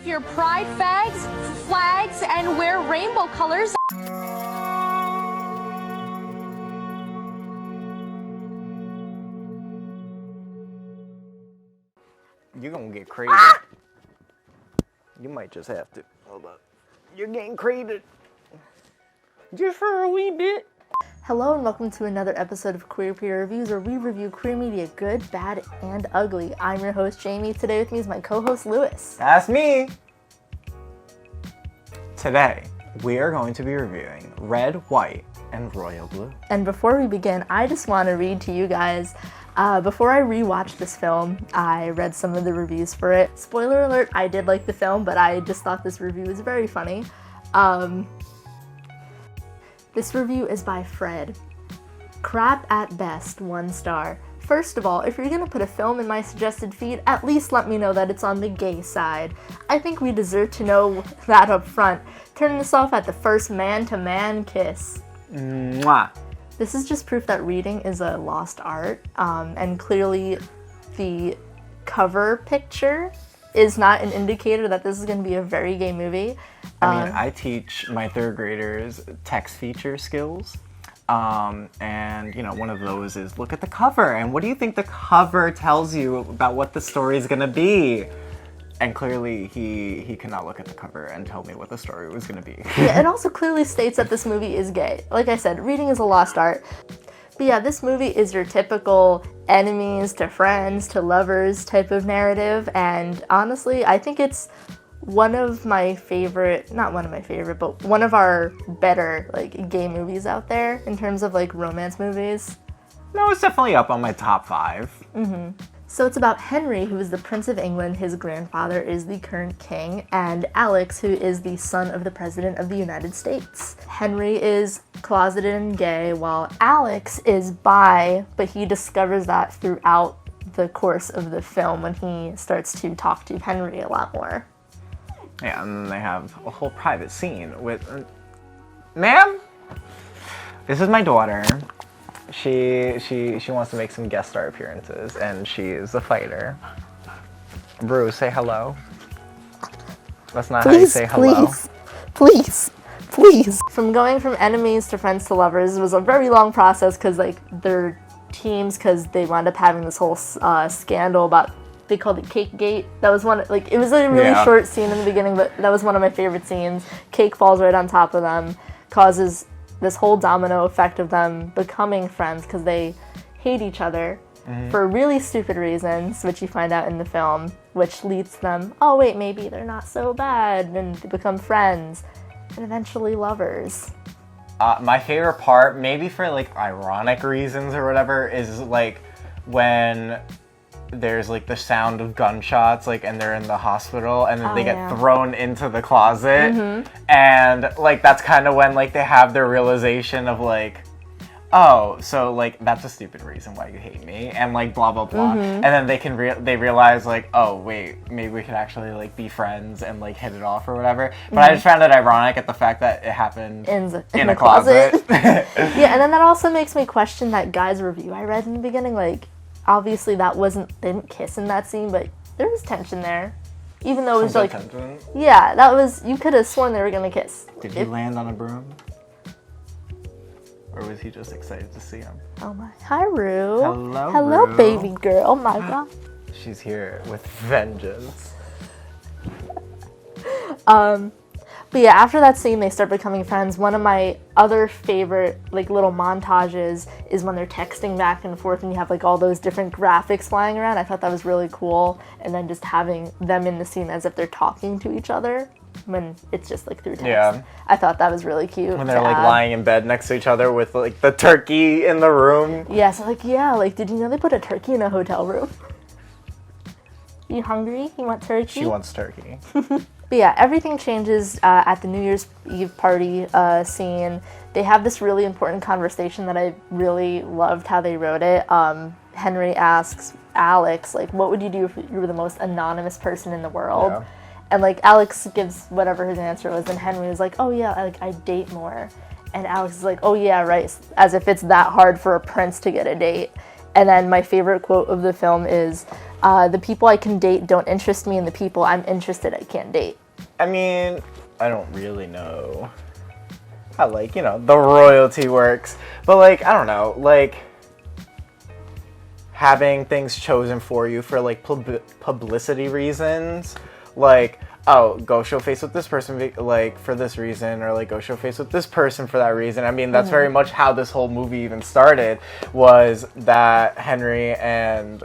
Wave your pride flags, and wear rainbow colors. You're gonna get crazy. You might just have to. Hold up. You're getting crazy. Just for a wee bit. Hello and welcome to another episode of Queer Peer Reviews, where we review queer media, good, bad, and ugly. I'm your host, Jamie. Today with me is my co-host, Lewis. That's me. Today, we are going to be reviewing Red, White, and Royal Blue. And before we begin, I just want to read to you guys. Before I rewatched this film, I read some of the reviews for it. Spoiler alert, I did like the film, but I just thought this review was very funny. This review is by Fred. Crap at best, 1 star. First of all, if you're gonna put a film in my suggested feed, at least let me know that it's on the gay side. I think we deserve to know that up front. Turn this off at the first man-to-man kiss. Mwah. This is just proof that reading is a lost art, and clearly the cover picture is not an indicator that this is going to be a very gay movie. I teach my 3rd graders text feature skills, and one of those is look at the cover, and what do you think the cover tells you about what the story is going to be? And clearly, he could not look at the cover and tell me what the story was going to be. Yeah, it also clearly states that this movie is gay. Like I said, reading is a lost art. But yeah, this movie is your typical enemies to friends to lovers type of narrative. And honestly, I think it's one of my favorite, not one of my favorite, but one of our better gay movies out there in terms of romance movies. No, it's definitely up on my top 5. Mm-hmm. So it's about Henry, who is the Prince of England, his grandfather is the current king, and Alex, who is the son of the President of the United States. Henry is closeted and gay, while Alex is bi, but he discovers that throughout the course of the film when he starts to talk to Henry a lot more. Yeah, and then they have a whole private scene with... Ma'am? This is my daughter. She wants to make some guest star appearances, and she is a fighter. Bruce, say hello. That's not how you say hello. Please. From going from enemies to friends to lovers was a very long process because they're teams, because they wound up having this whole scandal about, they called it Cake Gate. That was one, it was a really short scene in the beginning, but that was one of my favorite scenes. Cake falls right on top of them, causes this whole domino effect of them becoming friends because they hate each other for really stupid reasons, which you find out in the film, which leads them, oh wait, maybe they're not so bad, and they become friends, and eventually lovers. My favorite part, maybe for ironic reasons or whatever, is when there's the sound of gunshots and they're in the hospital and then they get thrown into the closet and that's kind of when they have their realization of oh, so that's a stupid reason why you hate me and blah blah blah, and then they realize oh wait, maybe we could actually be friends and hit it off or whatever. But I just found it ironic at the fact that it happened in a closet. Yeah, and then that also makes me question that guy's review I read in the beginning. Obviously they didn't kiss in that scene, but there was tension there. Even though it was tension? Yeah, that was, you could have sworn they were gonna kiss. Did he land on a broom? Or was he just excited to see him? Oh my, hi Rue. Hello, Rue. Baby girl, oh my god. She's here with vengeance. But yeah, after that scene, they start becoming friends. One of my other favorite, little montages is when they're texting back and forth and you have, all those different graphics flying around. I thought that was really cool. And then just having them in the scene as if they're talking to each other when it's just, through text. Yeah. I thought that was really cute. When they're, lying in bed next to each other with, the turkey in the room. Yeah, so, did you know they put a turkey in a hotel room? You hungry? You want turkey? She wants turkey. But yeah, everything changes at the New Year's Eve party scene. They have this really important conversation that I really loved how they wrote it. Henry asks Alex, what would you do if you were the most anonymous person in the world? Yeah. And Alex gives whatever his answer was, and Henry was oh yeah, I date more. And Alex is oh yeah, right, as if it's that hard for a prince to get a date. And then my favorite quote of the film is, The people I can date don't interest me, and the people I'm interested I can't date. I mean, I don't really know how, like, you know, the royalty works. But, like, I don't know, like, having things chosen for you for, like, publicity reasons. Like, oh, go show face with this person, like, for this reason. Or, like, go show face with this person for that reason. I mean, that's very much how this whole movie even started. Was that Henry and...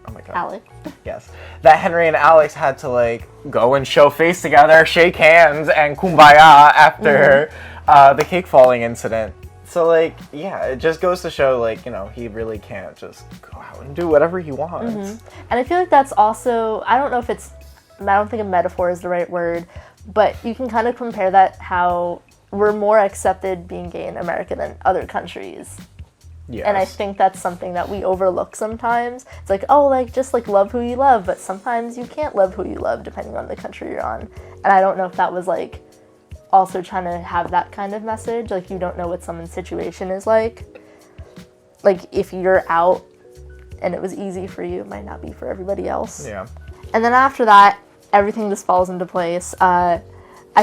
Oh my god. Alex. Yes. That Henry and Alex had to, like, go and show face together, shake hands, and kumbaya after the cake falling incident. So, like, yeah, it just goes to show, like, you know, he really can't just go out and do whatever he wants. And I feel like that's also, I don't think a metaphor is the right word, but you can kind of compare that how we're more accepted being gay in America than other countries. Yes. And I think that's something that we overlook sometimes. It's like, oh, like, just, like, love who you love, but sometimes you can't love who you love depending on the country you're on. And I don't know if that was, like, also trying to have that kind of message. Like, you don't know what someone's situation is like. Like, if you're out and it was easy for you, it might not be for everybody else. Yeah. And then after that, everything just falls into place. I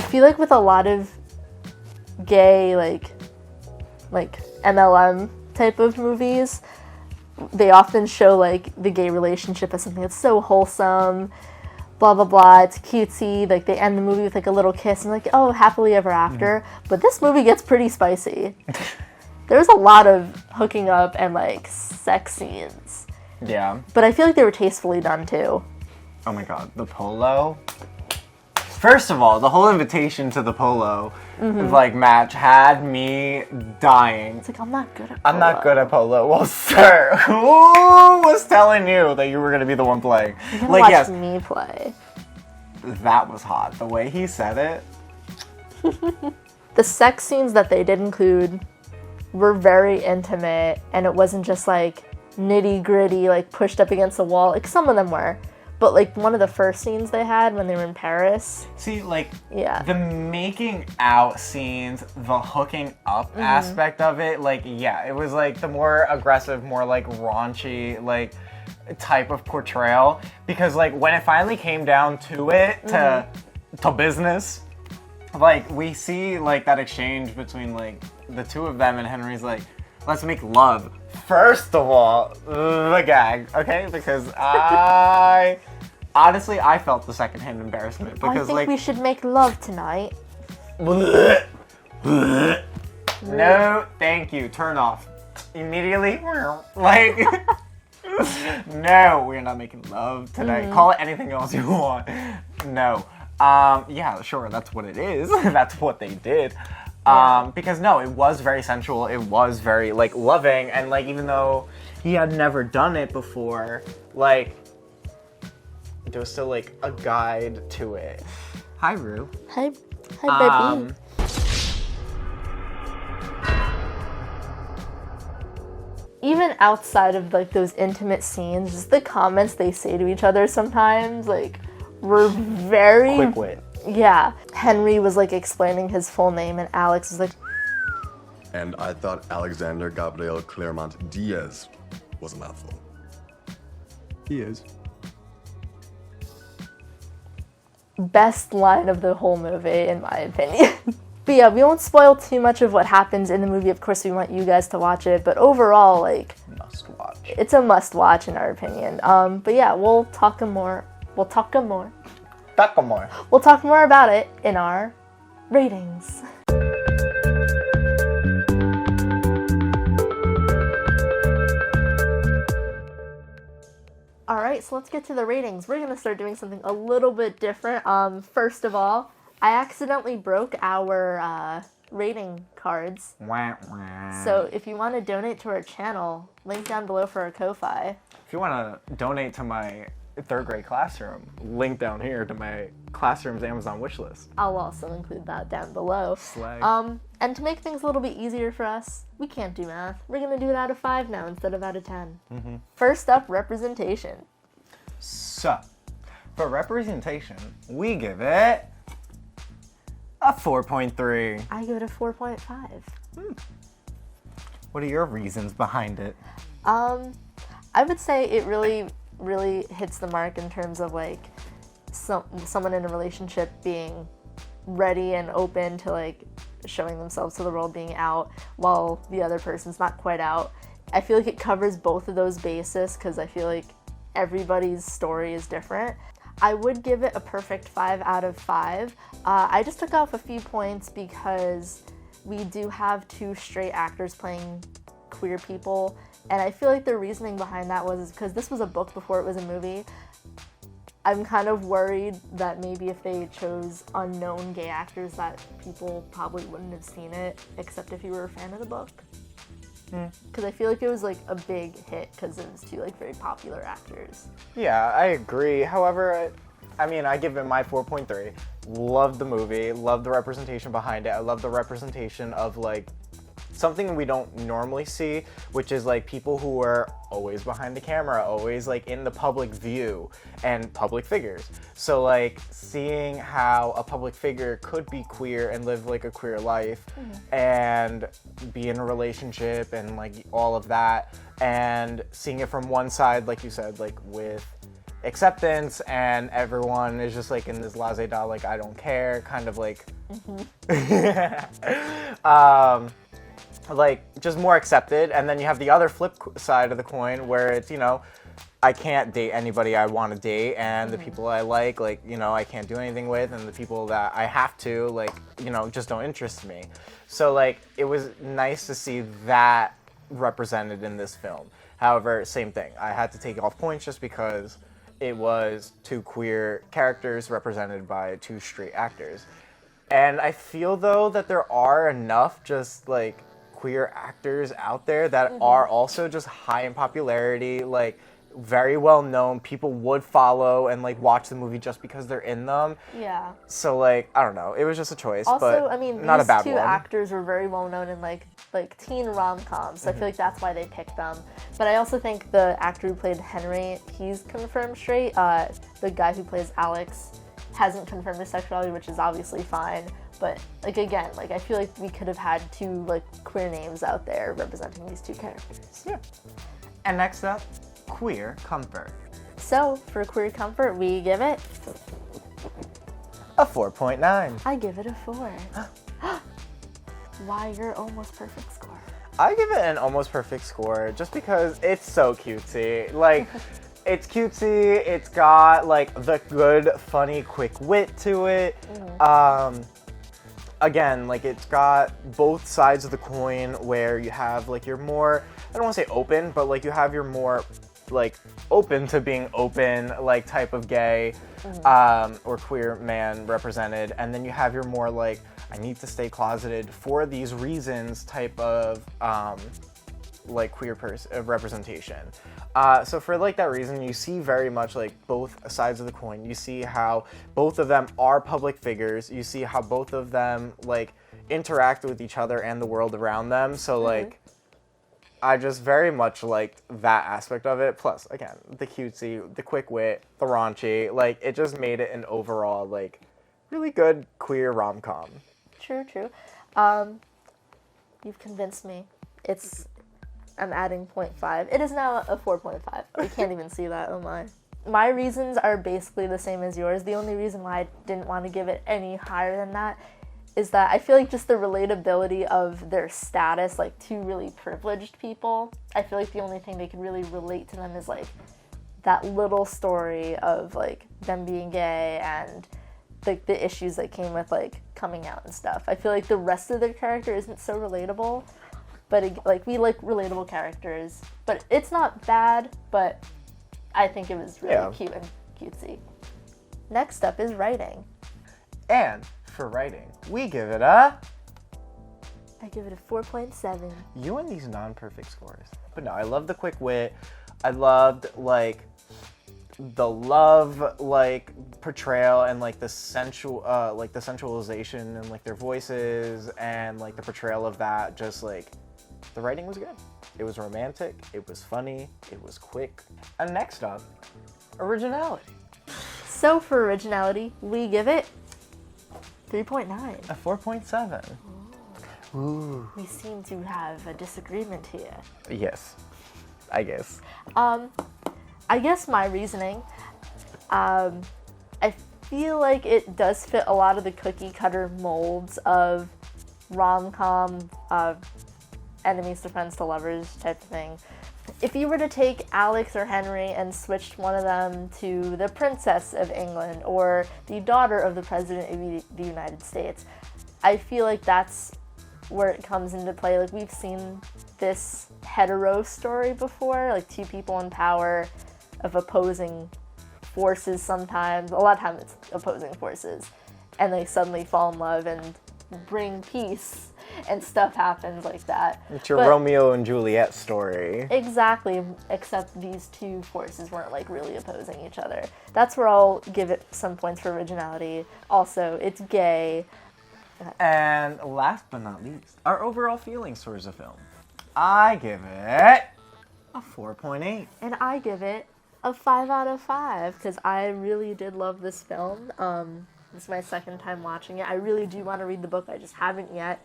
feel like with a lot of gay, like MLM type of movies, they often show, like, the gay relationship as something that's so wholesome, blah, blah, blah, it's cutesy, like, they end the movie with, like, a little kiss, and, like, oh, happily ever after. But this movie gets pretty spicy. There's a lot of hooking up and, like, sex scenes. Yeah. But I feel like they were tastefully done, too. Oh my god, the polo. First of all, the whole invitation to the polo like match had me dying. It's like, I'm not good at polo. I'm not good at polo. Well, sir, who was telling you that you were gonna be the one playing? You can Like, watch yes, me play. that was hot. The way he said it. The sex scenes that they did include were very intimate, and it wasn't just, like, nitty-gritty, like, pushed up against a wall. Like, some of them were. But, like, one of the first scenes they had when they were in Paris. See, like, Yeah. the making out scenes, the hooking up aspect of it, like, yeah, it was, like, the more aggressive, more, like, raunchy, like, type of portrayal. Because, like, when it finally came down to it, to business, like, we see, like, that exchange between, like, the two of them, and Henry's like, let's make love. First of all, the gag, okay? Because honestly, I felt the secondhand embarrassment. Because, I think like, we should make love tonight. no, thank you. Turn off. Immediately. Like, no, we're not making love tonight. Call it anything else you want. No. Yeah, sure, that's what it is. That's what they did. Because no, it was very sensual. It was very, like, loving. And, like, even though he had never done it before, like, there was still, like, a guide to it. Hi, Rue. Hi, baby. Even outside of, like, those intimate scenes, just the comments they say to each other sometimes, like, were very... Quick wit. Yeah. Henry was, like, explaining his full name, and Alex was like... And I thought Alexander Gabriel Claremont-Diaz was a mouthful. He is. Best line of the whole movie, in my opinion. But yeah, we won't spoil too much of what happens in the movie. Of course, we want you guys to watch it. But overall, like... Must watch. It's a must watch, in our opinion. But yeah, we'll talk more. We'll talk more about it in our ratings. Alright, so let's get to the ratings. We're going to start doing something a little bit different. First of all, I accidentally broke our rating cards. Wah, wah. So if you want to donate to our channel, link down below for our Ko-Fi. If you want to donate to my third grade classroom, link down here to my classroom's Amazon wishlist. I'll also include that down below. Slay. And to make things a little bit easier for us, we can't do math. We're going to do it out of 5 now instead of out of 10. First up, representation. So, for representation, we give it a 4.3. I give it a 4.5. What are your reasons behind it? I would say it really really hits the mark in terms of like someone in a relationship being ready and open to like showing themselves to the world, being out while the other person's not quite out. I feel like it covers both of those bases because I feel like everybody's story is different. I would give it a perfect 5 out of 5. I just took off a few points because we do have 2 straight actors playing queer people, and I feel like the reasoning behind that was because this was a book before it was a movie. I'm kind of worried that maybe if they chose unknown gay actors that people probably wouldn't have seen it, except if you were a fan of the book. Because I feel like it was like a big hit because it was 2 like very popular actors. Yeah, I agree. However, I mean, I give it my 4.3. Love the movie, love the representation behind it. I love the representation of like something we don't normally see, which is like people who are always behind the camera, always like in the public view, and public figures. So like seeing how a public figure could be queer and live like a queer life and be in a relationship and like all of that, and seeing it from one side, like you said, like with acceptance and everyone is just like in this laissez-faire, like I don't care kind of like like just more accepted. And then you have the other flip side of the coin where it's, you know, I can't date anybody I want to date, and the people I like, you know, I can't do anything with, and the people that I have to, like, you know, just don't interest me. So like it was nice to see that represented in this film. However, same thing, I had to take off points just because it was 2 queer characters represented by 2 straight actors. And I feel though that there are enough just like queer actors out there that are also just high in popularity, like very well known. People would follow and like watch the movie just because they're in them. Yeah. So like I don't know, it was just a choice. Also, but I mean, not these a bad 2 one. actors were very well known in like teen rom-coms, so I feel like that's why they picked them. But I also think the actor who played Henry, he's confirmed straight. The guy who plays Alex hasn't confirmed his sexuality, which is obviously fine. But like again, like I feel like we could have had 2 like queer names out there representing these 2 characters. Yeah. And next up, queer comfort. So for queer comfort, we give it A 4.9. I give it a 4. Why your almost perfect score? I give it an almost perfect score just because it's so cutesy. Like, it's cutesy, it's got like the good, funny, quick wit to it. Again, like it's got both sides of the coin where you have like your more, I don't want to say open, but like you have your more like open to being open like type of gay or queer man represented, and then you have your more like I need to stay closeted for these reasons type of like queer representation. So for like that reason, you see very much like both sides of the coin. You see how both of them are public figures. You see how both of them like interact with each other and the world around them. So like I just very much liked that aspect of it. Plus, again, the cutesy, the quick wit, the raunchy, like it just made it an overall like really good queer rom-com. True. You've convinced me. I'm adding 0.5. It is now a 4.5. We can't even see that, oh my. My reasons are basically the same as yours. The only reason why I didn't want to give it any higher than that is that I feel like just the relatability of their status, like 2 really privileged people, I feel like the only thing they could really relate to them is like that little story of like them being gay and like the issues that came with like coming out and stuff. I feel like the rest of their character isn't so relatable. But like we like relatable characters, but it's not bad. But I think it was really cute and cutesy. Next up is writing. And for writing, we give it a. I give it a 4.7. You and these non-perfect scores, but no, I love the quick wit. I loved like the love like portrayal and like the sensual like the sensualization and like their voices and like the portrayal of that. Just like the writing was good. It was romantic, it was funny, it was quick. And next up, originality. So for originality, we give it 3.9. A 4.7. Ooh. We seem to have a disagreement here. Yes, I guess. I guess my reasoning, I feel like it does fit a lot of the cookie cutter molds of rom-com, enemies to friends to lovers type of thing. If you were to take Alex or Henry and switched one of them to the Princess of England or the daughter of the President of the United States, I feel like that's where it comes into play. Like, we've seen this hetero story before, like two people in power of opposing forces sometimes. A lot of times it's opposing forces. And they suddenly fall in love and bring peace and stuff happens like that. It's your Romeo and Juliet story. Exactly, except these two forces weren't like really opposing each other. That's where I'll give it some points for originality. Also, it's gay. And last but not least, our overall feelings towards the film. I give it a 4.8. And I give it a 5 out of 5 because I really did love this film. This is my second time watching it. I really do want to read the book. I just haven't yet.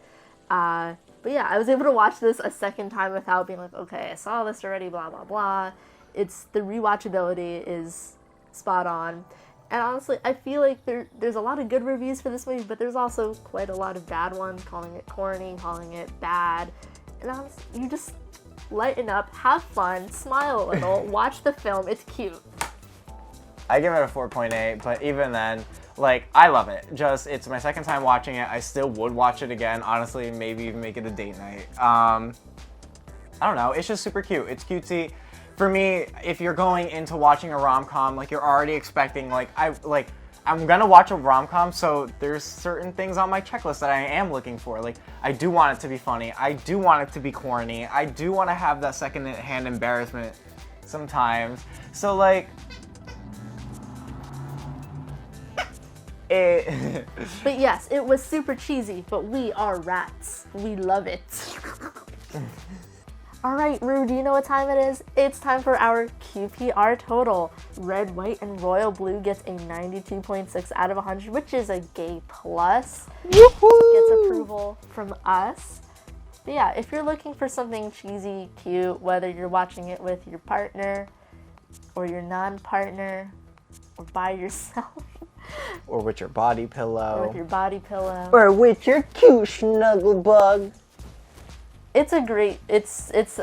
But yeah, I was able to watch this a second time without being like, okay, I saw this already, blah, blah, blah. The rewatchability is spot on. And honestly, I feel like there's a lot of good reviews for this movie, but there's also quite a lot of bad ones, calling it corny, calling it bad. And honestly, you just lighten up, have fun, smile a little, watch the film. It's cute. I give it a 4.8, but even then, like, I love it. It's my second time watching it. I still would watch it again. Honestly, maybe even make it a date night. I don't know. It's just super cute. It's cutesy. For me, if you're going into watching a rom-com, like, you're already expecting, I'm gonna watch a rom-com, so there's certain things on my checklist that I am looking for. Like, I do want it to be funny. I do want it to be corny. I do want to have that second-hand embarrassment sometimes. So, like, But yes, it was super cheesy, but we are rats. We love it. Alright, Rue, do you know what time it is? It's time for our QPR total. Red, White, and Royal Blue gets a 92.6 out of 100, which is a gay plus. Woohoo! Gets approval from us. But yeah, if you're looking for something cheesy, cute, whether you're watching it with your partner, or your non-partner, or by yourself, or with your body pillow. or with your body pillow. Or with your cute snuggle bug. It's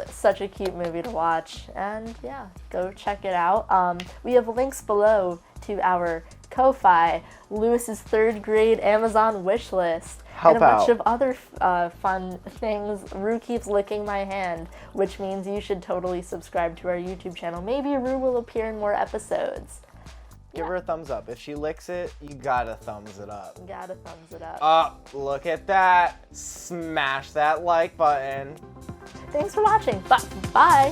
such a cute movie to watch, and yeah, go check it out. We have links below to our Ko-Fi, Lewis's 3rd grade Amazon wish list, and a bunch of other fun things. Rue keeps licking my hand, which means you should totally subscribe to our YouTube channel. Maybe Rue will appear in more episodes. Give her a thumbs up. If she licks it, you gotta thumbs it up. Gotta thumbs it up. Look at that. Smash that like button. Thanks for watching. Bye.